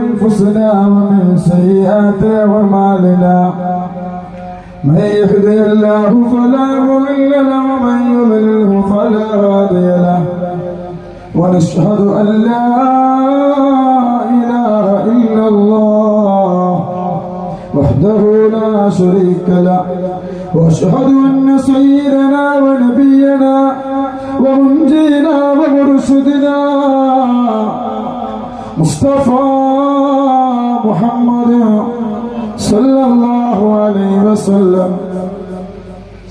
أنفسنا ومن سيئات أعمالنا من يهده الله فلا مضل له ومن يضلله فلا هادي له ونشهد أن لا إله إلا الله وحده لا شريك له وأشهد أن سيدنا ونبينا ومنجينا ومرشدنا مصطفى محمد صلى الله عليه وسلم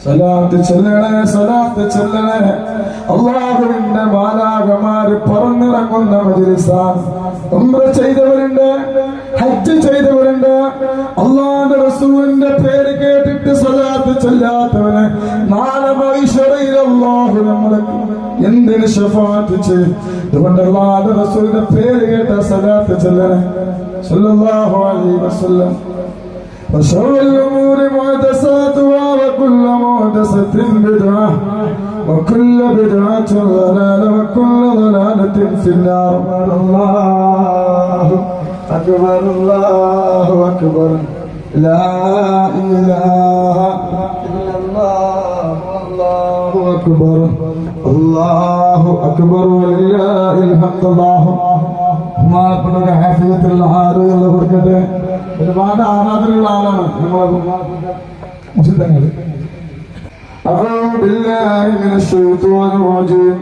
സലാത്ത് ചെല്ലണേ അല്ലാഹുവിന്റെ മാലാഖമാര് പറന്നിറങ്ങുന്ന മജ്‌ലിസാണ്. ഉംറ ചെയ്തവരുണ്ട്, ഹജ്ജ് ചെയ്തവരുണ്ട്. അല്ലാഹുവിന്റെ റസൂലിന്റെ പേര് കേട്ടിട്ട് സലാത്ത് ചെല്ലാത്തവന് നാളെ മഹ്ശറിൽ അല്ലാഹു നമ്മൾക്ക് എന്തിന് ശഫാഅത്ത് ചെയ്യും? അതുകൊണ്ട് അല്ലാഹുവിന്റെ റസൂലിന്റെ പേര് കേട്ട സലാത്ത് ചെല്ലണേ സല്ലല്ലാഹു അലൈഹി വസല്ലം. وشر الأمور محدثاتها وكل محدثة بدعة وكل بدعة ضلالة وكل ضلالة في النار. الله أكبر الله أكبر لا إله إلا الله الله أكبر الله أكبر ولله الحمد. ഒരുപാട് ആരാധനയുള്ള ആളാണ് നമ്മളെ. أعوذ بالله من الشيطان الرجيم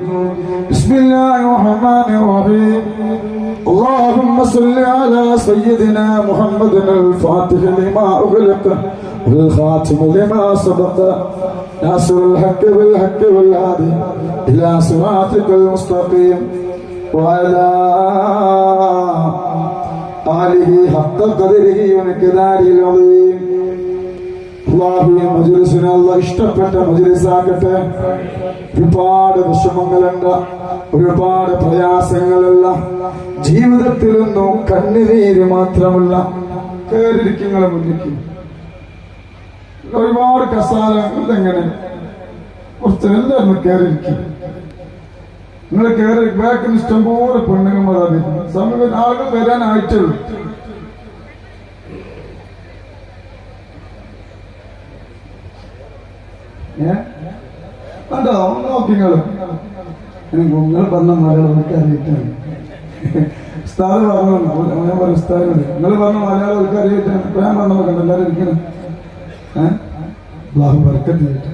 بسم الله الرحمن الرحيم اللهم صل على سيدنا محمد الفاتح لما أغلق والخاتم لما سبق ناصر الحق بالحق والهادي إلى صراطك المستقيم وعلى آله حق قدره ومقداره العظيم. അല്ലാഹുവേ മജ്‌ലിസിനെ അല്ലാഹ് ഇഷ്ടപ്പെട്ട മജ്‌ലിസാക്കട്ടെ. ഒരുപാട് വിഷമങ്ങളുണ്ട്, ഒരുപാട് പ്രയാസങ്ങളുള്ള ജീവിതത്തിലൊന്നും കണ്ണുനീര് മാത്രമല്ല. കേറിയിരിക്കുന്ന മുന്നിക്ക് ഒരുപാട് കസാല ഇതെങ്ങനെ കുറച്ച് എല്ലാവരും കേറിയിരിക്കും. നിങ്ങൾ കയറി ബാക്കിന് ഇഷ്ടംപോലെ പെണ്ണുങ്ങൾ സമയം ആളുകൾ വരാനായിട്ടുള്ളൂ. കണ്ടോ നോക്കിങ്ങള് നിങ്ങൾ പറഞ്ഞ മലയാളമൊക്കെ അറിയിട്ടാണ് ഉസ്താദ് പറഞ്ഞു. ഞാൻ പറഞ്ഞു ഉസ്താദിനോട് നിങ്ങൾ പറഞ്ഞ മലയാളമൊക്കെ അറിയിട്ടാണ്. ഞാൻ പറഞ്ഞ കണ്ട എല്ലാവരും ഇരിക്കണം. അല്ലാഹു ബർക്കത്ത് ചെയ്യട്ടെ.